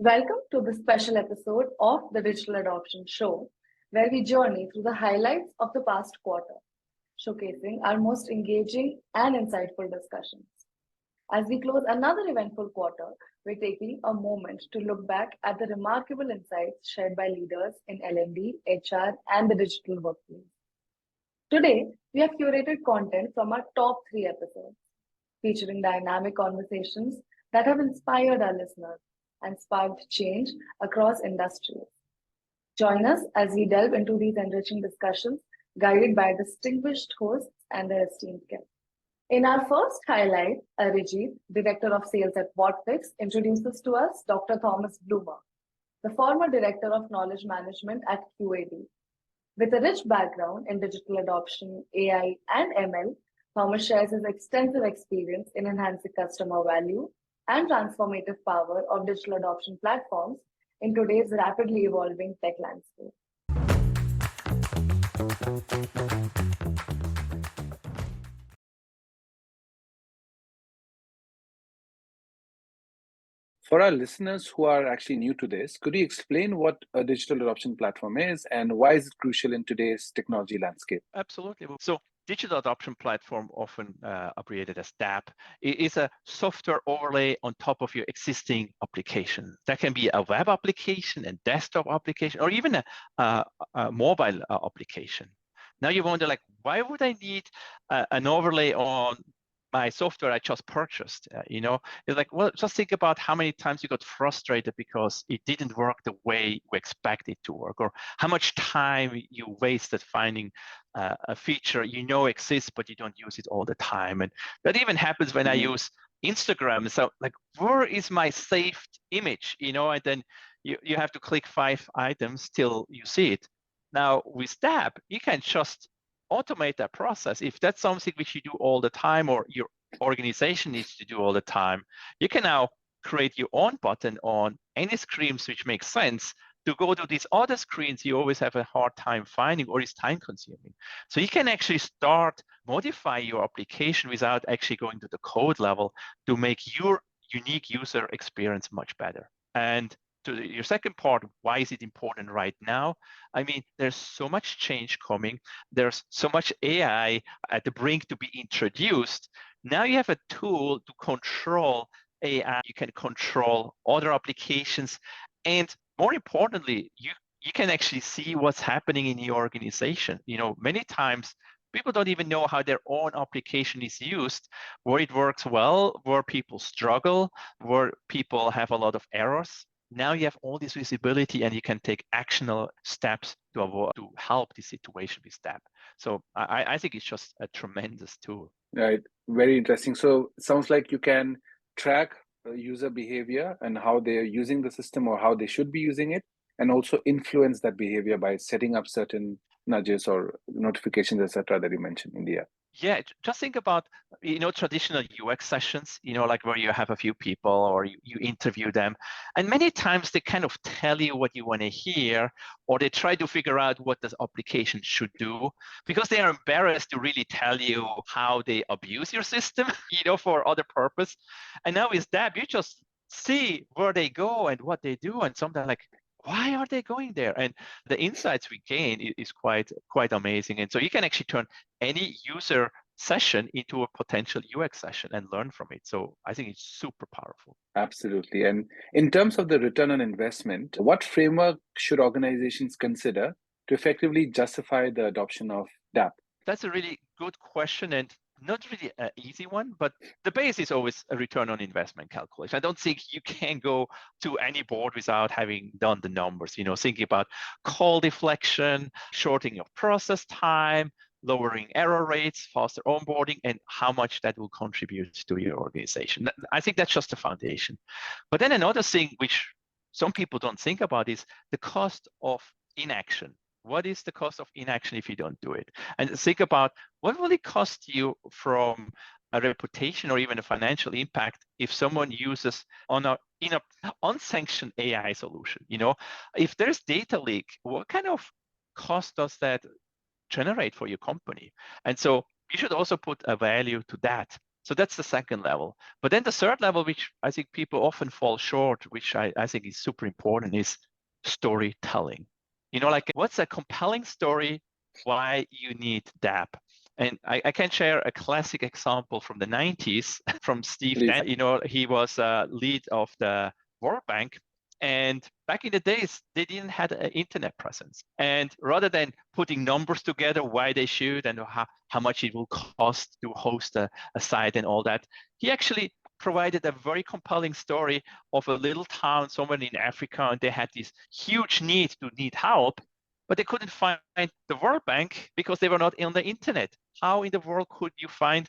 Welcome to this special episode of the Digital Adoption Show, where we journey through the highlights of the past quarter, showcasing our most engaging and insightful discussions. As we close another eventful quarter, we're taking a moment to look back at the remarkable insights shared by leaders in L&D, HR, and the digital workplace. Today, we have curated content from our top 3 episodes, featuring dynamic conversations that have inspired our listeners and sparked change across industries. Join us as we delve into these enriching discussions, guided by distinguished hosts and their esteemed guests. In our first highlight, Arijeet, Director of Sales at Whatfix, introduces to us Dr. Thomas Blumer, the former Director of Knowledge Management at QAD. With a rich background in digital adoption, AI, and ML, Thomas shares his extensive experience in enhancing customer value and transformative power of digital adoption platforms in today's rapidly evolving tech landscape. For our listeners who are actually new to this, could you explain what a digital adoption platform is and why is it crucial in today's technology landscape? Absolutely. So digital adoption platform, often abbreviated as DAP, is a software overlay on top of your existing application. That can be a web application, a desktop application, or even a mobile application. Now you wonder, like, why would I need an overlay on my software I just purchased? It's like, well, just think about how many times you got frustrated because it didn't work the way you expect it to work, or how much time you wasted finding a feature exists, but you don't use it all the time. And that even happens when I use Instagram. So like, where is my saved image? And then you have to click 5 items till you see it. Now with DAP, you can just automate that process. If that's something which you do all the time or your organization needs to do all the time, you can now create your own button on any screens which makes sense to go to these other screens you always have a hard time finding or is time consuming. So you can actually start modify your application without actually going to the code level to make your unique user experience much better. And to your second part, why is it important right now? I mean, there's so much change coming. There's so much AI at the brink to be introduced. Now you have a tool to control AI. You can control other applications. And more importantly, you can actually see what's happening in your organization. Many times people don't even know how their own application is used, where it works well, where people struggle, where people have a lot of errors. Now you have all this visibility and you can take actionable steps to help the situation with DAP. So I think it's just a tremendous tool. Right, very interesting. So it sounds like you can track user behavior and how they're using the system or how they should be using it, and also influence that behavior by setting up certain nudges or notifications, etc., that you mentioned in the app. Yeah, just think about, traditional UX sessions, like where you have a few people or you interview them. And many times they kind of tell you what you want to hear, or they try to figure out what this application should do because they are embarrassed to really tell you how they abuse your system, for other purpose. And now with DAP, you just see where they go and what they do. And sometimes like, why are they going there? And the insights we gain is quite amazing. And so you can actually turn any user session into a potential UX session and learn from it. So I think it's super powerful. Absolutely. And in terms of the return on investment, what framework should organizations consider to effectively justify the adoption of DAP? That's a really good question, and not really an easy one, but the base is always a return on investment calculation. I don't think you can go to any board without having done the numbers, thinking about call deflection, shortening of process time, lowering error rates, faster onboarding, and how much that will contribute to your organization. I think that's just the foundation. But then another thing which some people don't think about is the cost of inaction. What is the cost of inaction if you don't do it? And think about what will it cost you from a reputation or even a financial impact if someone uses in an unsanctioned AI solution. If there's data leak, what kind of cost does that generate for your company? And so you should also put a value to that. So that's the second level. But then the third level, which I think people often fall short, which I think is super important, is storytelling. Like what's a compelling story why you need DAP? And I can share a classic example from the 90s from Steve. He was lead of the World Bank. And back in the days, they didn't have an internet presence. And rather than putting numbers together, why they should and how much it will cost to host a site and all that, he actually provided a very compelling story of a little town somewhere in Africa, and they had this huge need help, but they couldn't find the World Bank because they were not on the internet. How in the world could you find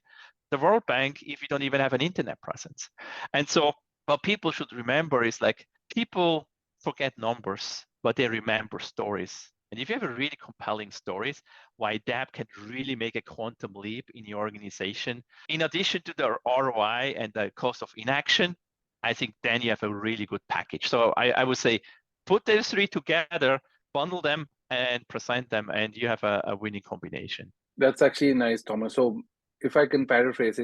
the World Bank if you don't even have an internet presence? And so what people should remember is like people forget numbers, but they remember stories. And if you have a really compelling stories, why DAP can really make a quantum leap in your organization, in addition to the ROI and the cost of inaction, I think then you have a really good package. So I would say put those three together, bundle them and present them, and you have a winning combination. That's actually nice, Thomas. So if I can paraphrase,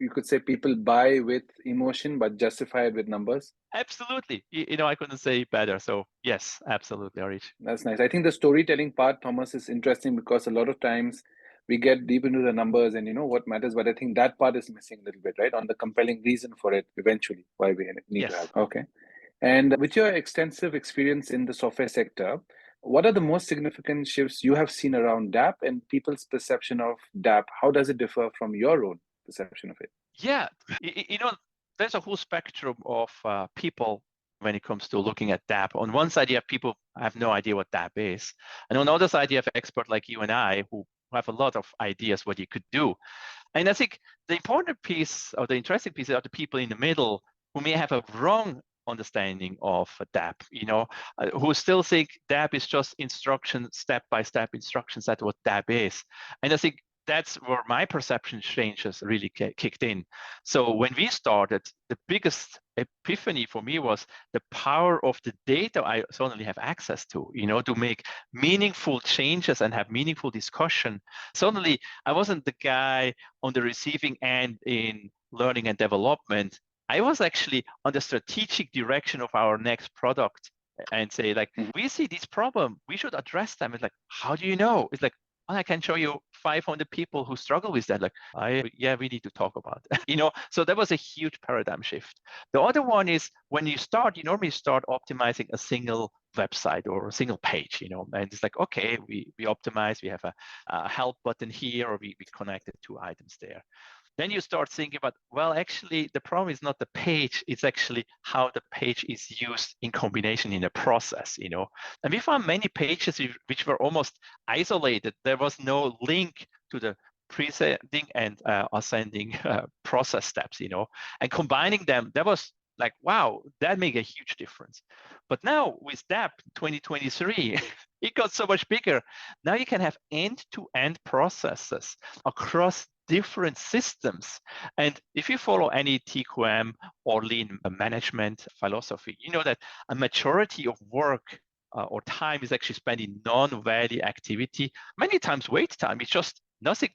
you could say people buy with emotion, but justify it with numbers. Absolutely. I couldn't say better. So yes, absolutely, Arijeet. That's nice. I think the storytelling part, Thomas, is interesting because a lot of times we get deep into the numbers and what matters, but I think that part is missing a little bit, right? On the compelling reason for it eventually, why we need to have. Okay. And with your extensive experience in the software sector, what are the most significant shifts you have seen around DAP and people's perception of DAP? How does it differ from your own perception of it? Yeah, there's a whole spectrum of people when it comes to looking at DAP. On one side, you have people who have no idea what DAP is. And on the other side, you have experts like you and I who have a lot of ideas what you could do. And I think the important piece or the interesting piece are the people in the middle who may have a wrong understanding of DAP, who still think DAP is just instruction, step-by-step instructions. That's what DAP is. And I think that's where my perception changes really kicked in. So when we started, the biggest epiphany for me was the power of the data I suddenly have access to, to make meaningful changes and have meaningful discussion. Suddenly, I wasn't the guy on the receiving end in learning and development. I was actually on the strategic direction of our next product and say, like, we see this problem, we should address them. It's like, how do you know? It's like, well, I can show you 500 people who struggle with that. Like, we need to talk about it. So that was a huge paradigm shift. The other one is when you normally start optimizing a single website or a single page, and it's like, okay, we optimize, we have a help button here, or we connected 2 items there. Then you start thinking about, well, actually, the problem is not the page, it's actually how the page is used in combination in a process, And we found many pages which were almost isolated. There was no link to the presenting and ascending process steps, And combining them, that was like, wow, that made a huge difference. But now with DAP 2023, it got so much bigger. Now you can have end-to-end processes across different systems. And if you follow any TQM or lean management philosophy, you know that a majority of work or time is actually spent in non-value activity, many times wait time. It's just nothing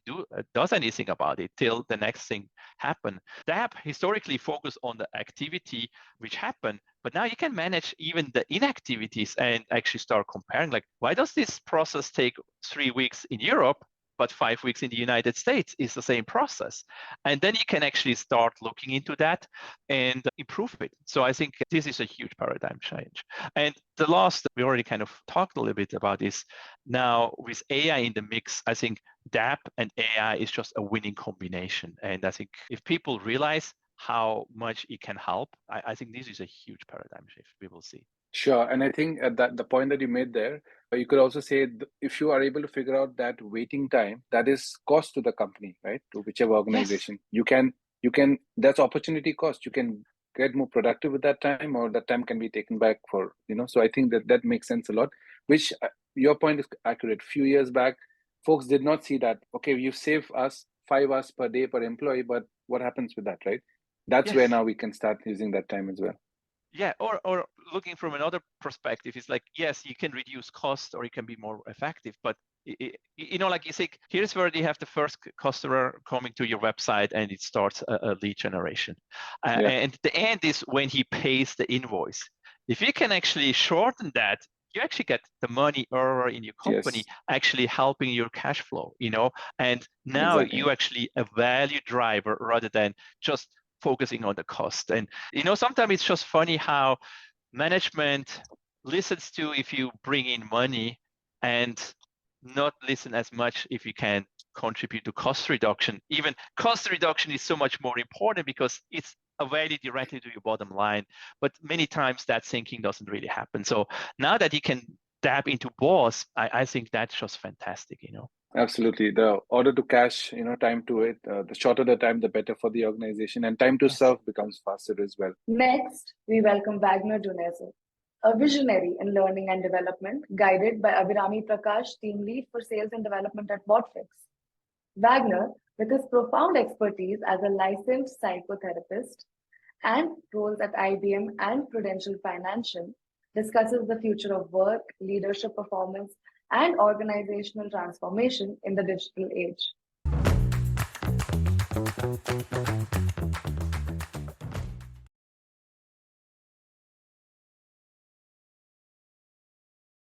does anything about it till the next thing happen. DAP historically focused on the activity which happened, but now you can manage even the inactivities and actually start comparing, like, why does this process take 3 weeks in Europe but 5 weeks in the United States? Is the same process. And then you can actually start looking into that and improve it. So I think this is a huge paradigm change. And the last, we already kind of talked a little bit about, is now with AI in the mix, I think DAP and AI is just a winning combination. And I think if people realize how much it can help, I think this is a huge paradigm shift we will see. Sure. And I think that the point that you made there, you could also say if you are able to figure out that waiting time, that is cost to the company, right? To whichever organization. Yes. You can, that's opportunity cost. You can get more productive with that time, or that time can be taken back for, so I think that makes sense a lot, which your point is accurate. Few years back, folks did not see that, okay, you save us 5 hours per day per employee, but what happens with that, right? That's where now we can start using that time as well. Yeah, or looking from another perspective, it's like, yes, you can reduce cost or you can be more effective, but like you say, here's where you have the first customer coming to your website and it starts a lead generation. And the end is when he pays the invoice. If you can actually shorten that, you actually get the money earlier in your company, actually helping your cash flow, and now you actually a value driver rather than just focusing on the cost. And sometimes it's just funny how management listens to if you bring in money and not listen as much if you can contribute to cost reduction. Even cost reduction is so much more important because it's a value directly to your bottom line. But many times that thinking doesn't really happen. So now that you can tap into both, I think that's just fantastic, Absolutely. The order to cash, time to it, the shorter the time, the better for the organization, and time to serve becomes faster as well. Next, we welcome Wagner Denuzzo, a visionary in learning and development, guided by Abhirami Prakash, team lead for sales and development at Whatfix. Wagner, with his profound expertise as a licensed psychotherapist and roles at IBM and Prudential Financial, discusses the future of work, leadership performance, and organizational transformation in the digital age.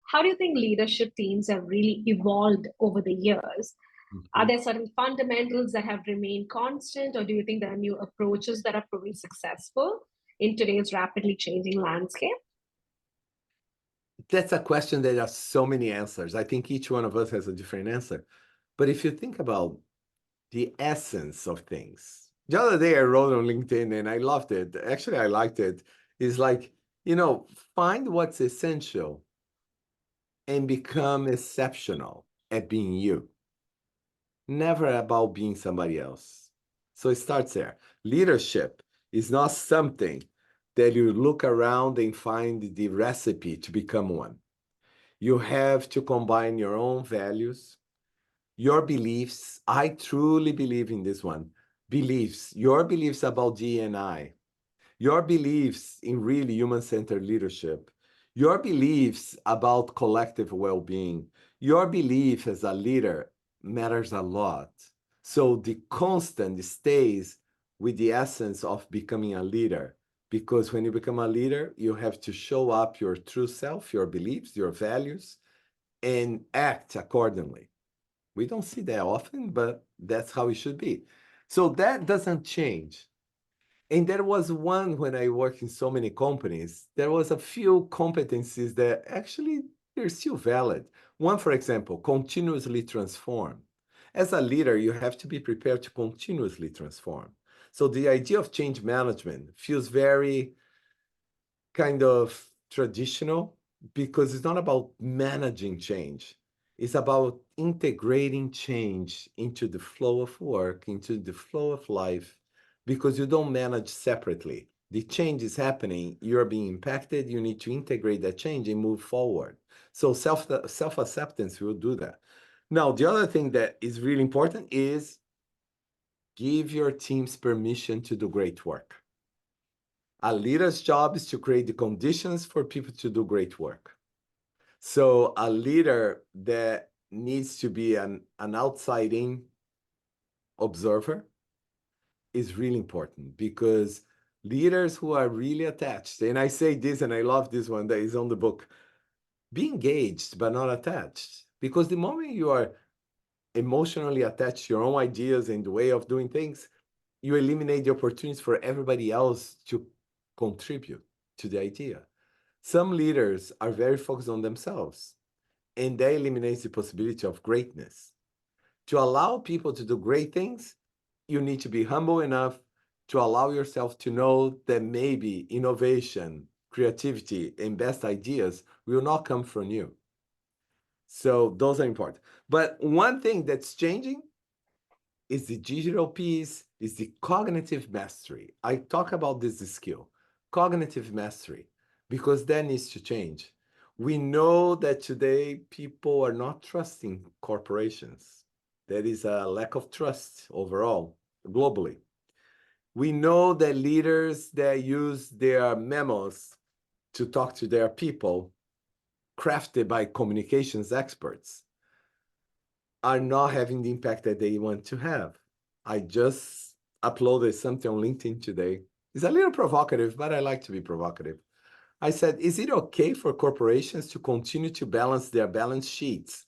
How do you think leadership teams have really evolved over the years? Are there certain fundamentals that have remained constant, or do you think there are new approaches that are proving successful in today's rapidly changing landscape? That's a question that has so many answers. I think each one of us has a different answer. But if you think about the essence of things, the other day I wrote on LinkedIn and I loved it. Actually, I liked it. It's like, find what's essential and become exceptional at being you. Never about being somebody else. So it starts there. Leadership is not something that you look around and find the recipe to become one. You have to combine your own values, your beliefs. I truly believe in this one. Beliefs, your beliefs about D&I, your beliefs in really human-centered leadership, your beliefs about collective well-being, your belief as a leader matters a lot. So the constant stays with the essence of becoming a leader, because when you become a leader, you have to show up your true self, your beliefs, your values, and act accordingly. We don't see that often, but that's how it should be. So that doesn't change. And there was one, when I worked in so many companies, there was a few competencies that actually they're still valid. One, for example, continuously transform. As a leader, you have to be prepared to continuously transform. So the idea of change management feels very kind of traditional because it's not about managing change. It's about integrating change into the flow of work, into the flow of life, because you don't manage separately. The change is happening, you're being impacted, you need to integrate that change and move forward. So self-acceptance will do that. Now, the other thing that is really important is give your teams permission to do great work. A leader's job is to create the conditions for people to do great work. So a leader that needs to be an outside-in observer is really important, because leaders who are really attached, and I say this and I love this one that is on the book, be engaged but not attached. Because the moment you are emotionally attached to your own ideas and the way of doing things, you eliminate the opportunities for everybody else to contribute to the idea. Some leaders are very focused on themselves, and that eliminates the possibility of greatness. To allow people to do great things, you need to be humble enough to allow yourself to know that maybe innovation, creativity, and best ideas will not come from you. So those are important. But one thing that's changing is the digital piece, is the cognitive mastery. I talk about this skill, cognitive mastery, because that needs to change. We know that today people are not trusting corporations. There is a lack of trust overall, globally. We know that leaders that use their memos to talk to their people, crafted by communications experts, are not having the impact that they want to have. I just uploaded something on LinkedIn today. It's a little provocative, but I like to be provocative. I said, is it okay for corporations to continue to balance their balance sheets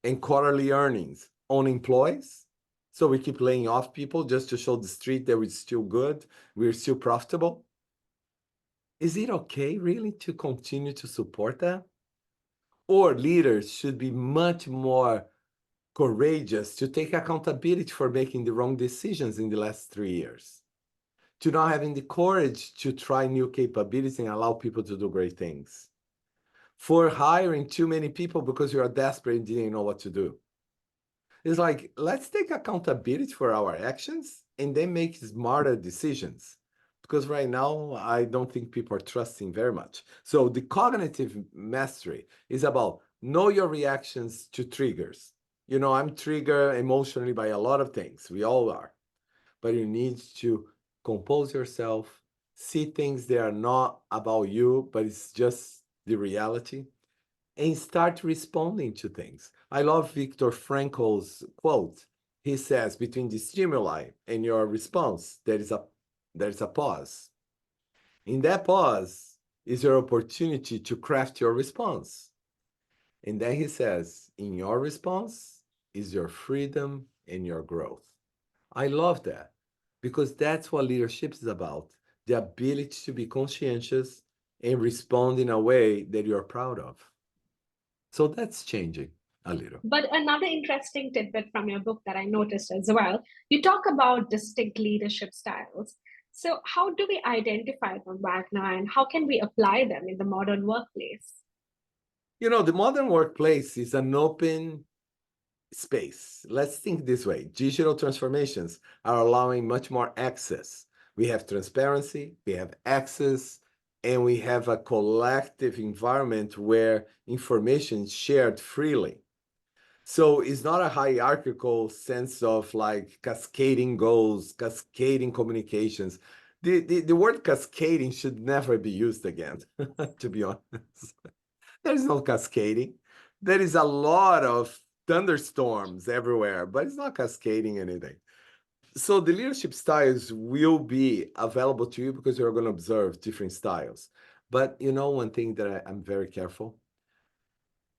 and quarterly earnings on employees? So we keep laying off people just to show the street that we're still good, we're still profitable? Is it okay really to continue to support that? Or leaders should be much more courageous to take accountability for making the wrong decisions in the last 3 years, to not having the courage to try new capabilities and allow people to do great things, for hiring too many people because you are desperate and didn't know what to do. It's like, let's take accountability for our actions and then make smarter decisions. Because right now, I don't think people are trusting very much. So the cognitive mastery is about know your reactions to triggers. You know, I'm triggered emotionally by a lot of things. We all are. But you need to compose yourself, see things that are not about you, but it's just the reality, and start responding to things. I love Viktor Frankl's quote. He says, between the stimuli and your response, there is a pause. In that pause is your opportunity to craft your response. And then he says, in your response is your freedom and your growth. I love that because that's what leadership is about, the ability to be conscientious and respond in a way that you're proud of. So that's changing a little. But another interesting tidbit from your book that I noticed as well, you talk about distinct leadership styles. So how do we identify them, Wagner, and how can we apply them in the modern workplace? You know, the modern workplace is an open space. Let's think this way. Digital transformations are allowing much more access. We have transparency, we have access, and we have a collective environment where information is shared freely. So it's not a hierarchical sense of like cascading goals, cascading communications. The word cascading should never be used again, to be honest. There's no cascading. There is a lot of thunderstorms everywhere, but it's not cascading anything. So the leadership styles will be available to you because you're going to observe different styles. But you know, one thing that I'm very careful,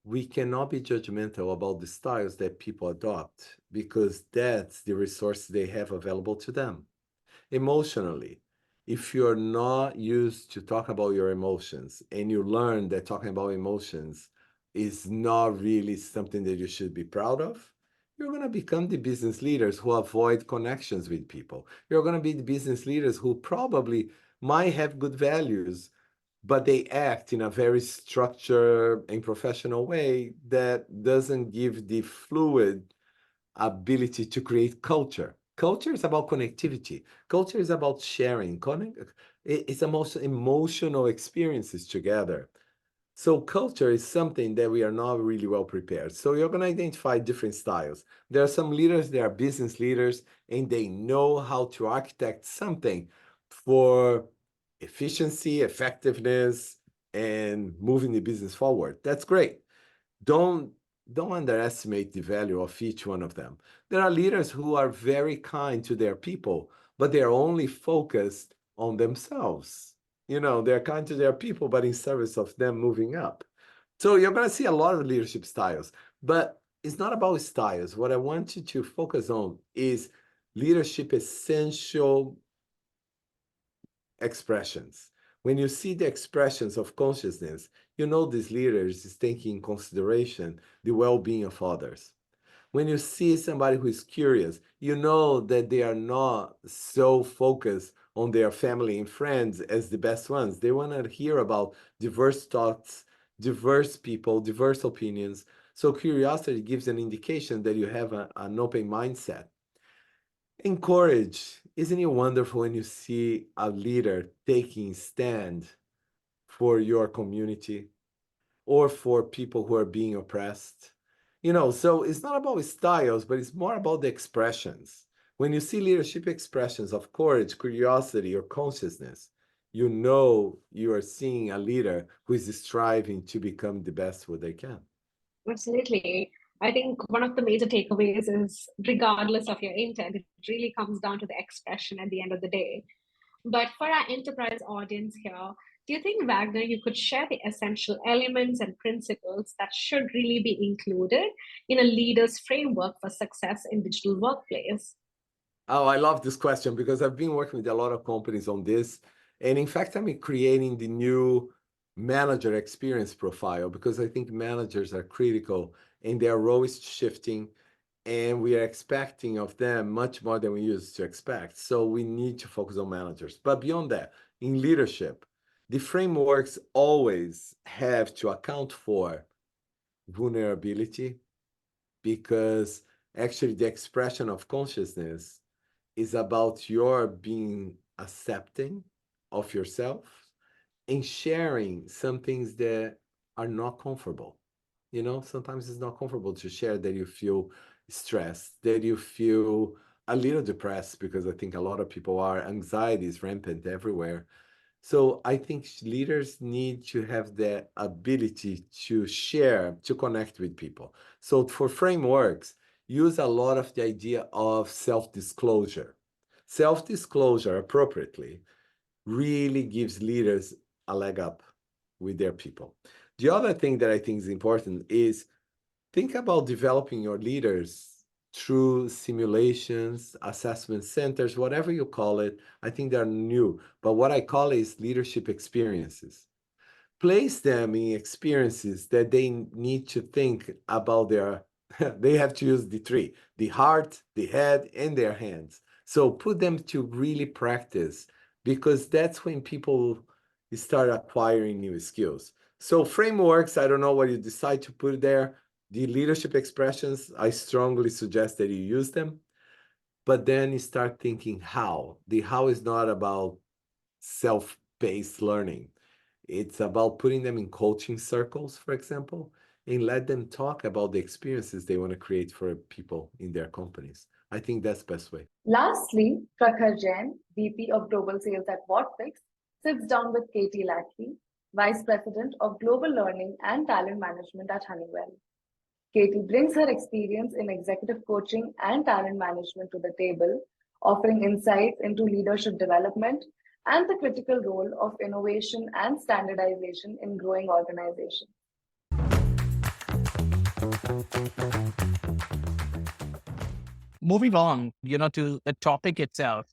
we cannot be judgmental about the styles that people adopt because that's the resource they have available to them. Emotionally, if you're not used to talk about your emotions and you learn that talking about emotions is not really something that you should be proud of, you're going to become the business leaders who avoid connections with people. You're going to be the business leaders who probably might have good values, but they act in a very structured and professional way that doesn't give the fluid ability to create culture. Culture is about connectivity. Culture is about sharing. It's about emotional experiences together. So culture is something that we are not really well prepared. So you're going to identify different styles. There are some leaders, they are business leaders, and they know how to architect something for efficiency, effectiveness, and moving the business forward. That's great. Don't underestimate the value of each one of them. There are leaders who are very kind to their people, but they're only focused on themselves. You know, they're kind to their people, but in service of them moving up. So you're going to see a lot of leadership styles, but it's not about styles. What I want you to focus on is leadership essential expressions. When you see the expressions of consciousness, you know this leader is taking in consideration the well-being of others. When you see somebody who is curious, you know that they are not so focused on their family and friends as the best ones. They want to hear about diverse thoughts, diverse people, diverse opinions. So curiosity gives an indication that you have an open mindset. Encourage. Isn't it wonderful when you see a leader taking stand for your community or for people who are being oppressed? You know, so it's not about styles, but it's more about the expressions. When you see leadership expressions of courage, curiosity, or consciousness, you know you are seeing a leader who is striving to become the best what they can. Absolutely. I think one of the major takeaways is regardless of your intent, it really comes down to the expression at the end of the day. But for our enterprise audience here, do you think, Wagner, you could share the essential elements and principles that should really be included in a leader's framework for success in digital workplace? Oh, I love this question because I've been working with a lot of companies on this. And in fact, I'm creating the new manager experience profile because I think managers are critical and their role is shifting. And we are expecting of them much more than we used to expect. So we need to focus on managers. But beyond that, in leadership, the frameworks always have to account for vulnerability because actually the expression of consciousness is about your being accepting of yourself and sharing some things that are not comfortable. You know, sometimes it's not comfortable to share that you feel stressed, that you feel a little depressed, because I think a lot of people are. Anxiety is rampant everywhere. So I think leaders need to have the ability to share, to connect with people. So for frameworks, use a lot of the idea of self-disclosure. Self-disclosure appropriately really gives leaders a leg up with their people. The other thing that I think is important is think about developing your leaders through simulations, assessment centers, whatever you call it. I think they're new, but what I call is leadership experiences. Place them in experiences that they need to think about their, they have to use the three, the heart, the head, and their hands. So put them to really practice, because that's when people start acquiring new skills. So frameworks, I don't know what you decide to put there. The leadership expressions, I strongly suggest that you use them, but then you start thinking how. The how is not about self-paced learning. It's about putting them in coaching circles, for example, and let them talk about the experiences they want to create for people in their companies. I think that's the best way. Lastly, Prakhar Jain, VP of Global Sales at Whatfix, sits down with Katie Lackey, Vice President of Global Learning and Talent Management at Honeywell. Katie brings her experience in executive coaching and talent management to the table, offering insights into leadership development and the critical role of innovation and standardization in growing organizations. Moving on, to the topic itself,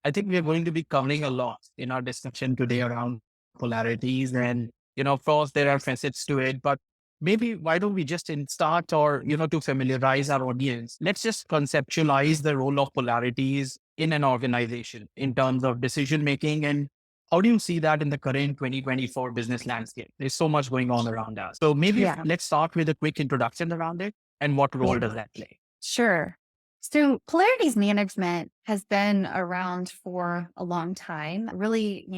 I think we are going to be covering a lot in our discussion today around polarities. And, of course, there are facets to it, but maybe why don't we just start, or, to familiarize our audience, let's just conceptualize the role of polarities in an organization in terms of decision making. And how do you see that in the current 2024 business landscape? There's so much going on around us. So maybe let's start with a quick introduction around it and what role does that play? Sure. So polarities management has been around for a long time. Really,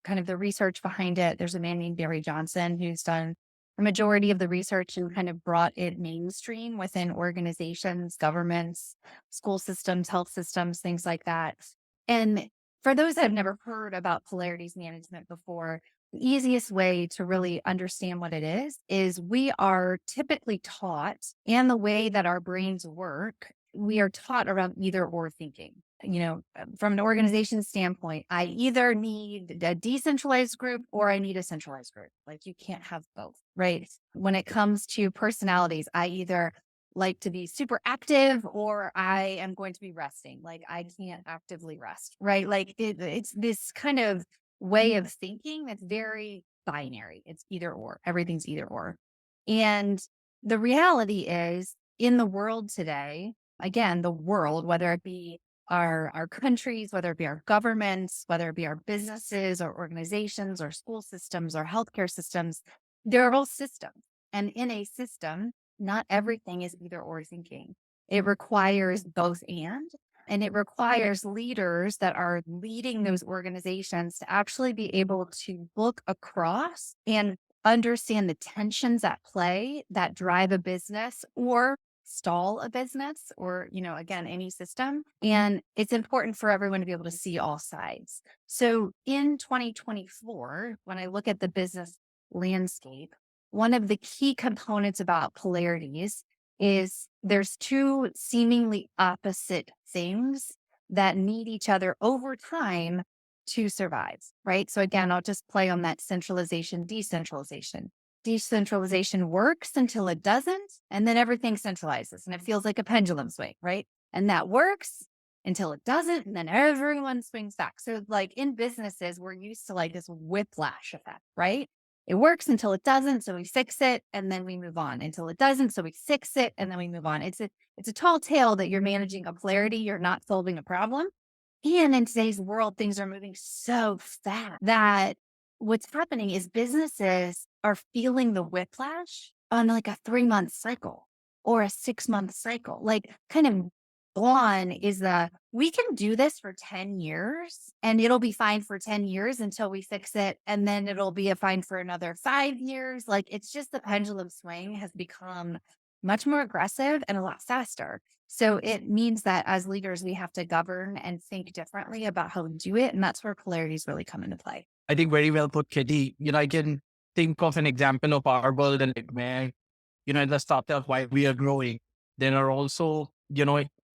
kind of the research behind it. There's a man named Barry Johnson who's done the majority of the research and kind of brought it mainstream within organizations, governments, school systems, health systems, things like that. And for those that have never heard about polarities management before, the easiest way to really understand what it is we are typically taught, and the way that our brains work, we are taught around either or thinking. From an organization standpoint, I either need a decentralized group or I need a centralized group. Like, you can't have both, right? When it comes to personalities, I either like to be super active or I am going to be resting. Like, I can't actively rest, right? Like it's this kind of way of thinking that's very binary. It's either or, everything's either or. And the reality is, in the world today, again, the world, whether it be our countries, whether it be our governments, whether it be our businesses or organizations or school systems or healthcare systems, they're all systems. And in a system, not everything is either or thinking. It requires both and it requires leaders that are leading those organizations to actually be able to look across and understand the tensions at play that drive a business, or stall a business or, again, any system. And it's important for everyone to be able to see all sides. So in 2024, when I look at the business landscape, one of the key components about polarities is there's two seemingly opposite things that need each other over time to survive, right? So again, I'll just play on that centralization, decentralization. Decentralization works until it doesn't, and then everything centralizes, and it feels like a pendulum swing, right? And that works until it doesn't, and then everyone swings back. So like in businesses, we're used to like this whiplash effect, right? It works until it doesn't, so we fix it, and then we move on. Until it doesn't, so we fix it, and then we move on. It's a tall tale that you're managing a polarity, you're not solving a problem. And in today's world, things are moving so fast that what's happening is businesses are feeling the whiplash on like a 3-month cycle or a 6-month cycle. Like kind of one is we can do this for 10 years and it'll be fine for 10 years until we fix it. And then it'll be a fine for another 5 years. Like it's just the pendulum swing has become much more aggressive and a lot faster. So it means that as leaders, we have to govern and think differently about how we do it. And that's where polarities really come into play. I think very well put, Kitty. I can think of an example of our world and where, in the startup, while we are growing, there are also,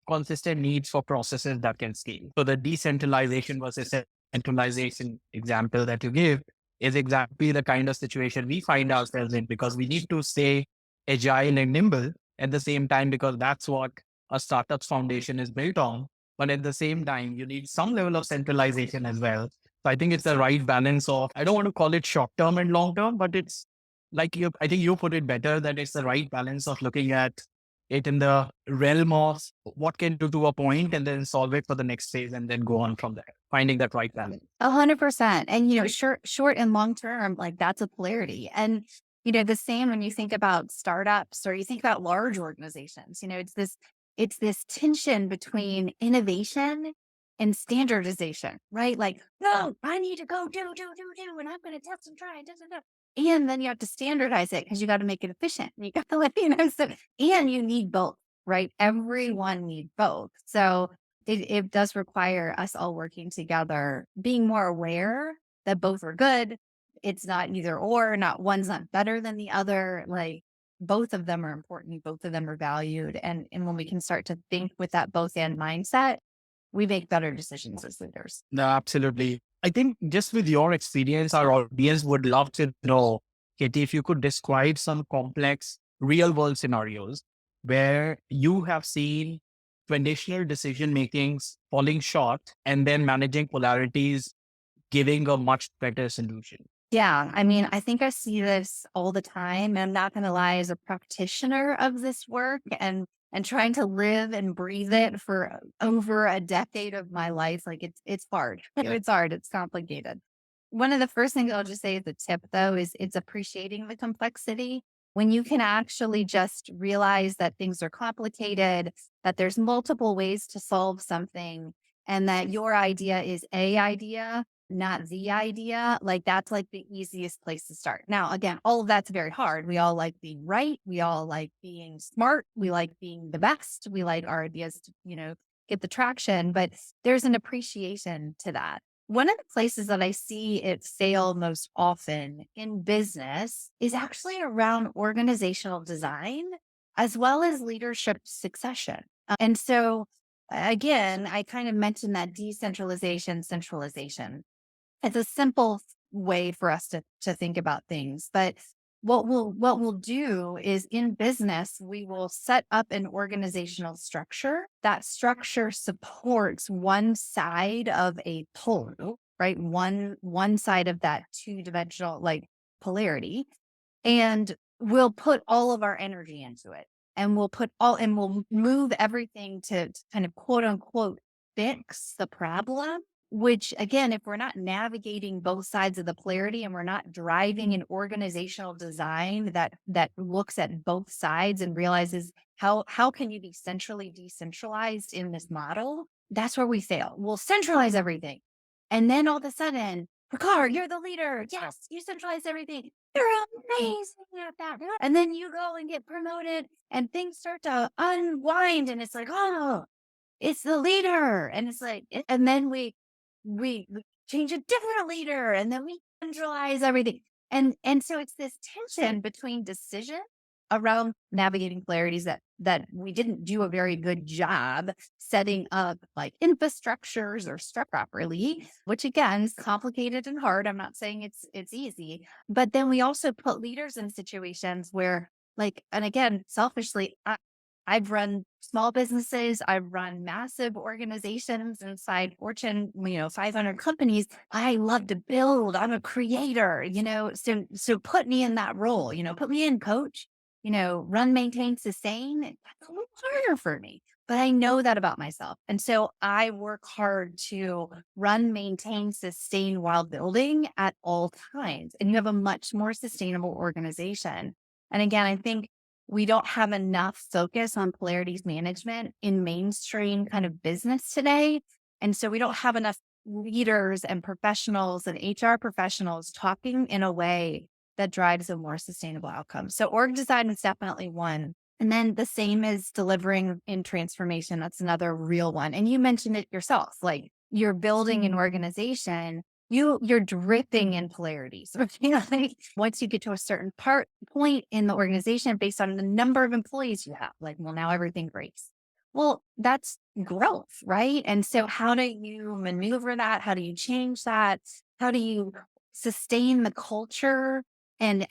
consistent needs for processes that can scale. So the decentralization versus centralization example that you give is exactly the kind of situation we find ourselves in, because we need to stay agile and nimble at the same time, because that's what a startup's foundation is built on. But at the same time, you need some level of centralization as well. So I think it's the right balance of, I don't want to call it short term and long term, but it's like I think you put it better, that it's the right balance of looking at it in the realm of what can do to a point and then solve it for the next phase and then go on from there, finding that right balance. 100%. And, short and long term, like that's a polarity. And, the same when you think about startups or you think about large organizations, it's this tension between innovation and standardization, right? Like, no, I need to go do, and I'm going to test and try. And then you have to standardize it because you got to make it efficient. You got to and you need both, right? Everyone needs both. So it does require us all working together, being more aware that both are good. It's not either or, not one's not better than the other. Like both of them are important. Both of them are valued. And when we can start to think with that both and mindset, we make better decisions as leaders. No, absolutely. I think just with your experience, our audience would love to know, Katie, if you could describe some complex real world scenarios where you have seen traditional decision makings falling short and then managing polarities, giving a much better solution. Yeah. I mean, I think I see this all the time. I'm not going to lie, as a practitioner of this work and trying to live and breathe it for over a decade of my life. Like it's hard. It's hard. It's complicated. One of the first things I'll just say as a tip though, is it's appreciating the complexity. When you can actually just realize that things are complicated, that there's multiple ways to solve something, and that your idea is a idea, not the idea, like that's like the easiest place to start. Now, again, all of that's very hard. We all like being right. We all like being smart. We like being the best. We like our ideas to, get the traction, but there's an appreciation to that. One of the places that I see it fail most often in business is actually around organizational design, as well as leadership succession. And so again, I kind of mentioned that decentralization, centralization. It's a simple way for us to think about things. But what we'll do is in business, we will set up an organizational structure. That structure supports one side of a pole, right? One side of that two-dimensional like polarity. And we'll put all of our energy into it. And we'll move everything to kind of quote unquote fix the problem. Which again, if we're not navigating both sides of the polarity and we're not driving an organizational design that looks at both sides and realizes how can you be centrally decentralized in this model, that's where we fail. We'll centralize everything. And then all of a sudden, Prakash, you're the leader. Yes, you centralize everything. you're amazing at that. And then you go and get promoted and things start to unwind and it's like, oh, it's the leader. And it's like, and then we change a different leader and then we centralize everything. And so it's this tension between decision around navigating polarities that we didn't do a very good job setting up like infrastructures or structure properly, which again is complicated and hard. I'm not saying it's easy, but then we also put leaders in situations where like, and again, selfishly, I've run small businesses. I've run massive organizations inside Fortune, 500 companies. I love to build. I'm a creator, so put me in that role, put me in, coach, run, maintain, sustain. That's a little harder for me, but I know that about myself. And so I work hard to run, maintain, sustain while building at all times. And you have a much more sustainable organization. And again, I think we don't have enough focus on polarities management in mainstream kind of business today. And so we don't have enough leaders and professionals and HR professionals talking in a way that drives a more sustainable outcome. So org design is definitely one. And then the same is delivering in transformation. That's another real one. And you mentioned it yourself, like you're building an organization, you're dripping in polarities. Like once you get to a certain point in the organization based on the number of employees you have, like, well, now everything breaks. Well, that's growth, right? And so how do you maneuver that? How do you change that? How do you sustain the culture and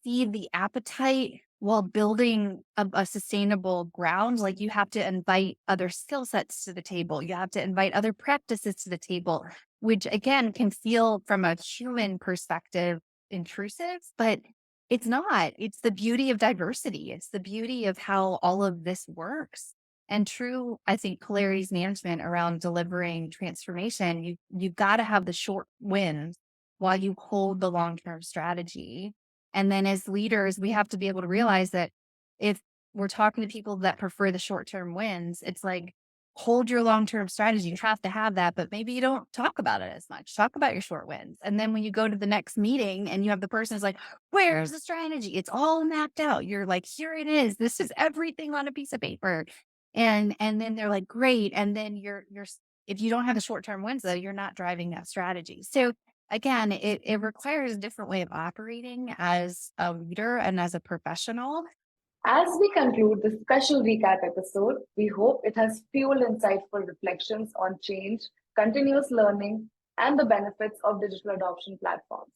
feed the appetite while building a sustainable ground? Like you have to invite other skill sets to the table. You have to invite other practices to the table, which again can feel from a human perspective intrusive, but it's not. It's the beauty of diversity. It's the beauty of how all of this works. And true, I think, polarities management around delivering transformation, you've got to have the short wins while you hold the long-term strategy. And then as leaders, we have to be able to realize that if we're talking to people that prefer the short-term wins, it's like, hold your long-term strategy. You have to have that, but maybe you don't talk about it as much. Talk about your short wins. And then when you go to the next meeting and you have the person who's like, where's the strategy? It's all mapped out. You're like, here it is. This is everything on a piece of paper. And then they're like, great. And then you're if you don't have the short-term wins though, you're not driving that strategy. So again, it requires a different way of operating as a leader and as a professional. As we conclude this special recap episode, we hope it has fueled insightful reflections on change, continuous learning, and the benefits of digital adoption platforms.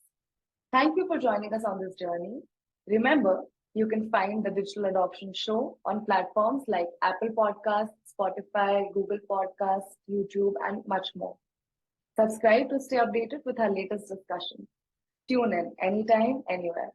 Thank you for joining us on this journey. Remember, you can find the Digital Adoption Show on platforms like Apple Podcasts, Spotify, Google Podcasts, YouTube, and much more. Subscribe to stay updated with our latest discussions. Tune in anytime, anywhere.